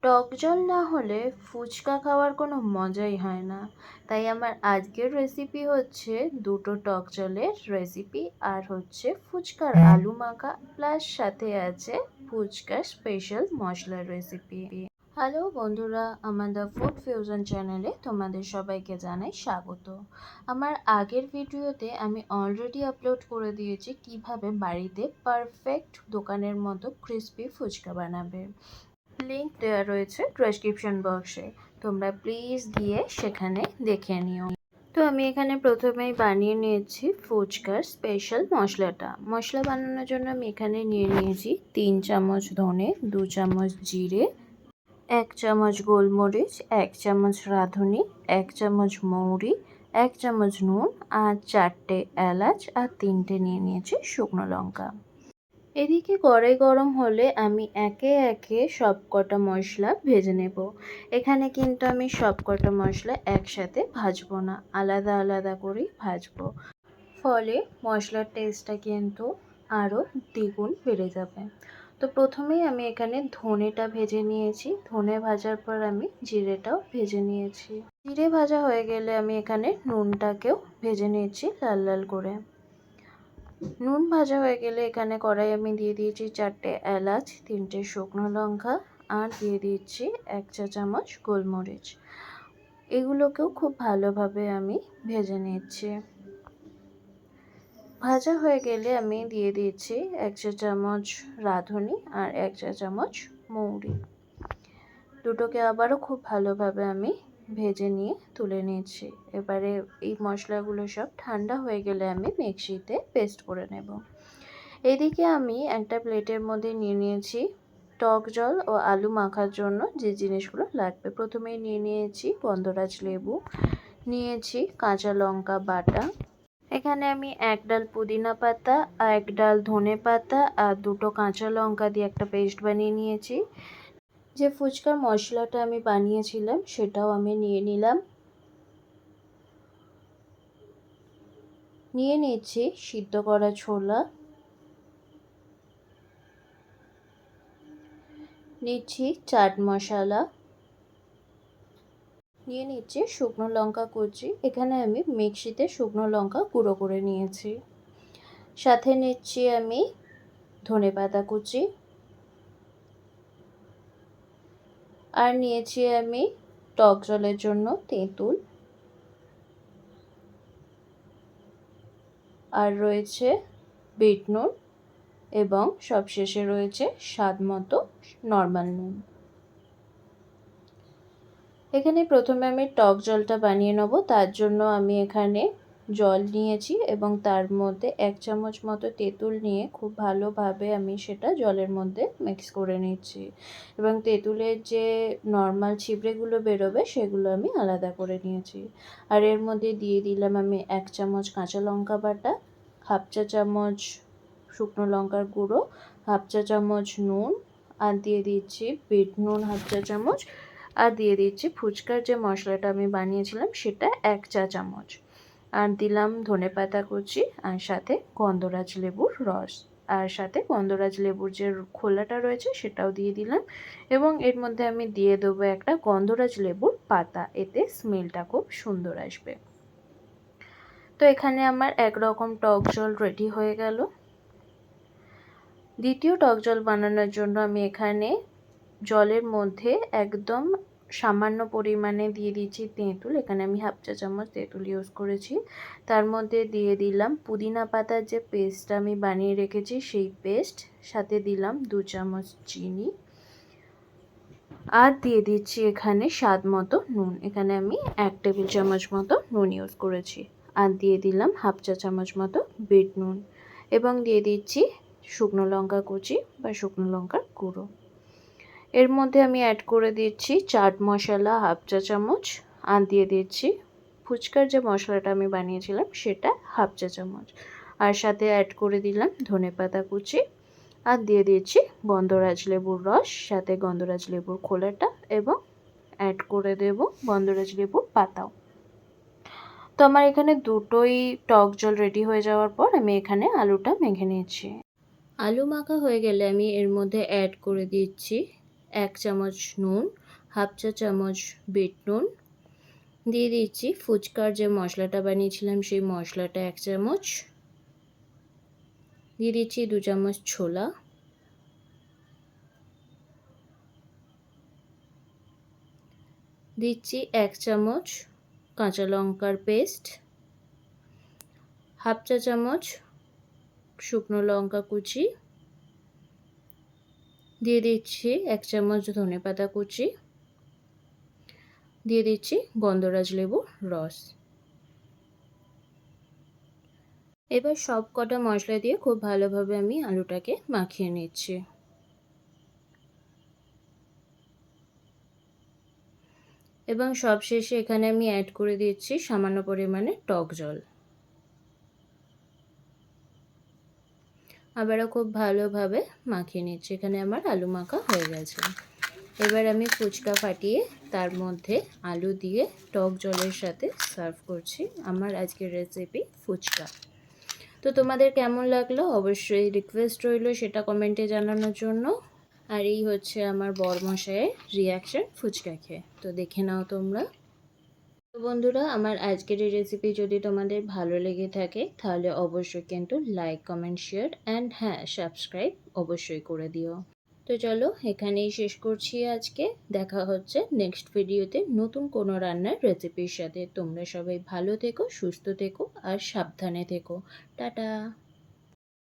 টক জল না হলে ফুচকা খাওয়ার কোনো মজাই হয় না। তাই আমার আজকের রেসিপি হচ্ছে দুটো টক জলের রেসিপি আর হচ্ছে ফুচকার আলু মাখা প্লাস সাথে আছে ফুচকার স্পেশাল মশলার রেসিপি। হ্যালো বন্ধুরা, আমার দ্য ফুড ফিউশন চ্যানেলে তোমাদের সবাইকে জানাই স্বাগত। আমার আগের ভিডিওতে আমি অলরেডি আপলোড করে দিয়েছি কিভাবে বাড়িতে পারফেক্ট দোকানের মতো ক্রিস্পি ফুচকা বানাবে। লিংক দেওয়া রয়েছে ডেসক্রিপশন বক্সে, তোমরা প্লিজ গিয়ে সেখানে দেখে নিও। তো আমি এখানে প্রথমেই বানিয়ে নিয়েছি ফুচকার স্পেশাল মশলাটা। মশলা বানানোর জন্য আমি এখানে নিয়ে নিয়েছি 3 চামচ ধনে, 2 চামচ জিরে, 1 চামচ গোলমরিচ, 1 চামচ রাঁধুনি, 1 চামচ মৌরি, 1 চামচ নুন আর 4টে এলাচ আর 3টে নিয়ে নিয়েছি শুকনো লঙ্কা। এদিকে কড়াই গরম হলে আমি একে একে সব কটা মশলা ভেজে নেব। এখানে কিন্তু আমি সব কটা মশলা একসাথে ভাজবো না, আলাদা আলাদা করেই ভাজবো। ফলে মশলার টেস্টটা কিন্তু আরও দ্বিগুণ বেড়ে যাবে। তো প্রথমেই আমি এখানে ধনেটা ভেজে নিয়েছি, ধনে ভাজার পর আমি জিরেটাও ভেজে নিয়েছি। জিরে ভাজা হয়ে গেলে আমি এখানে নুনটাকেও ভেজে নিয়েছি লাল লাল করে। নুন ভাজা হয়ে গেলে এখানে কড়াই আমি দিয়ে দিয়েছি 4টে এলাচ, 3টে শুকনো লঙ্কা আর দিয়ে দিচ্ছি 1 চা চামচ গোলমরিচ। এগুলোকেও খুব ভালোভাবে আমি ভেজে নিচ্ছি। ভাজা হয়ে গেলে আমি দিয়ে দিচ্ছি 1 চা চামচ রাঁধুনি আর 1 চা চামচ মৌরি। দুটোকে আবারও খুব ভালোভাবে আমি ভেজে নিয়ে তুলে নিচ্ছি। এবারে এই মশলাগুলো সব ঠান্ডা হয়ে গেলে আমি মিক্সিতে পেস্ট করে নেব। এদিকে আমি একটা প্লেটের মধ্যে নিয়ে নিয়েছি টক জল ও আলু মাখার জন্য যে জিনিসগুলো লাগবে। প্রথমেই নিয়ে নিয়েছি গন্ধরাজ লেবু, নিয়েছি কাঁচা লঙ্কা বাটা, এখানে আমি 1 ডাল পুদিনা পাতা, 1 ডাল ধনে পাতা আর 2টো কাঁচা লঙ্কা দিয়ে একটা পেস্ট বানিয়ে নিয়েছি। যে ফুচকার মশলাটা আমি বানিয়েছিলাম সেটাও আমি নিয়ে নিলাম। নিয়ে নিচ্ছি সিদ্ধ করা ছোলা, নিচ্ছি চাট মশলা, নিয়ে নিচ্ছি শুকনো লঙ্কা কুচি। এখানে আমি মিক্সিতে শুকনো লঙ্কা গুঁড়ো করে নিয়েছি। সাথে নিচ্ছি আমি ধনেপাতা কুচি আর নিয়েছি আমি টক জলের জন্য তেঁতুল, আর রয়েছে বিট নুন এবং সবশেষে রয়েছে স্বাদ মতো নর্মাল নুন। এখানে প্রথমে আমি টক জলটা বানিয়ে নেব। তার জন্য আমি এখানে জল নিয়েছি এবং তার মধ্যে 1 চামচ মতো তেঁতুল নিয়ে খুব ভালোভাবে আমি সেটা জলের মধ্যে মিক্স করে নিচ্ছি এবং তেঁতুলের যে নর্মাল ছিবড়েগুলো বেরোবে সেগুলো আমি আলাদা করে নিয়েছি। আর এর মধ্যে দিয়ে দিলাম আমি 1 চামচ কাঁচা লঙ্কা বাটা, 1/2 চা চামচ শুকনো লঙ্কার গুঁড়ো, 1/2 চা চামচ নুন আর দিয়ে দিচ্ছি বিট নুন 1/2 চা চামচ আর দিয়ে দিচ্ছি ফুচকার যে মশলাটা আমি বানিয়েছিলাম সেটা 1 চা চামচ আর দিলাম ধনেপাতা কুচি আর সাথে গন্ধরাজ লেবুর রস আর সাথে গন্ধরাজ লেবুর যে খোলাটা রয়েছে সেটাও দিয়ে দিলাম এবং এর মধ্যে আমি দিয়ে দেবো একটা গন্ধরাজ লেবুর পাতা, এতে স্মেলটা খুব সুন্দর আসবে। তো এখানে আমার একরকম টক জল রেডি হয়ে গেল। দ্বিতীয় টক জল বানানোর জন্য আমি এখানে জলের মধ্যে একদম সামান্য পরিমাণে দিয়ে দিচ্ছি তেঁতুল। এখানে আমি 1/2 চা চামচ তেঁতুল ইউজ করেছি। তার মধ্যে দিয়ে দিলাম পুদিনা পাতার যে পেস্টটা আমি বানিয়ে রেখেছি সেই পেস্ট, সাথে দিলাম 2 চামচ চিনি আর দিয়ে দিচ্ছি এখানে স্বাদ মতো নুন। এখানে আমি 1 টেবিল চামচ মতো নুন ইউজ করেছি আর দিয়ে দিলাম 1/2 চা চামচ মতো বিট নুন এবং দিয়ে দিচ্ছি শুকনো লঙ্কা কুচি বা শুকনো লঙ্কার গুঁড়ো। এর মধ্যে আমি অ্যাড করে দিচ্ছি চাট মশলা 1/2 চা চামচ আর দিয়ে দিচ্ছি ফুচকার যে মশলাটা আমি বানিয়েছিলাম সেটা 1/2 চা চামচ আর সাথে অ্যাড করে দিলাম ধনেপাতা কুচি আর দিয়ে দিচ্ছি গন্ধরাজ লেবুর রস, সাথে গন্ধরাজ লেবুর খোলাটা এবং অ্যাড করে দেব গন্ধরাজ লেবুর পাতাও। তো আমার এখানে দুটোই টক জল রেডি হয়ে যাওয়ার পর আমি এখানে আলুটা মেখে নিচ্ছি। আলু মাখা হয়ে গেলে আমি এর মধ্যে অ্যাড করে দিচ্ছি 1 চামচ নুন, হাফ চা চামচ বিট নুন, দিয়ে দিচ্ছি ফুচকার যে মশলাটা বানিয়েছিলাম সেই মশলাটা 1 চামচ, দিয়ে দিচ্ছি 2 চামচ ছোলা, দিচ্ছি 1 চামচ কাঁচা লঙ্কার পেস্ট, হাফ চা চামচ শুকনো লঙ্কা কুচি, দিয়ে দিচ্ছি 1 চামচ ধনেপাতা কুচি, দিয়ে দিচ্ছি গন্ধরাজ লেবুর রস। এবার সব কটা মশলা দিয়ে খুব ভালোভাবে আমি আলুটাকে মাখিয়ে নিচ্ছি। এবং সবশেষে এখানে আমি অ্যাড করে দিচ্ছি সামান্য পরিমাণে টক জল। আবারও খুব ভালোভাবে মাখিয়ে নিচ্ছি। এখানে আমার আলু মাখা হয়ে গেছে। এবার আমি ফুচকা ফাটিয়ে তার মধ্যে আলু দিয়ে টক জলের সাথে সার্ভ করছি আমার আজকের রেসিপি ফুচকা। তো তোমাদের কেমন লাগলো অবশ্যই রিকোয়েস্ট রইল সেটা কমেন্টে জানানোর জন্য। আর এই হচ্ছে আমার বরমশাইয়ের রিয়াকশন ফুচকা খেয়ে, তো দেখে নাও তোমরা। তো বন্ধুরা, আমার আজকের এই রেসিপি যদি তোমাদের ভালো লেগে থাকে তাহলে অবশ্যই কিন্তু লাইক, কমেন্ট, শেয়ার অ্যান্ড হ্যাঁ, সাবস্ক্রাইব অবশ্যই করে দিও। তো চলো এখানেই শেষ করছি আজকে। দেখা হচ্ছে নেক্সট ভিডিওতে নতুন কোনো রান্নার রেসিপির সাথে। তোমরা সবাই ভালো থেকো, সুস্থ থেকো আর সাবধানে থেকো। টাটা।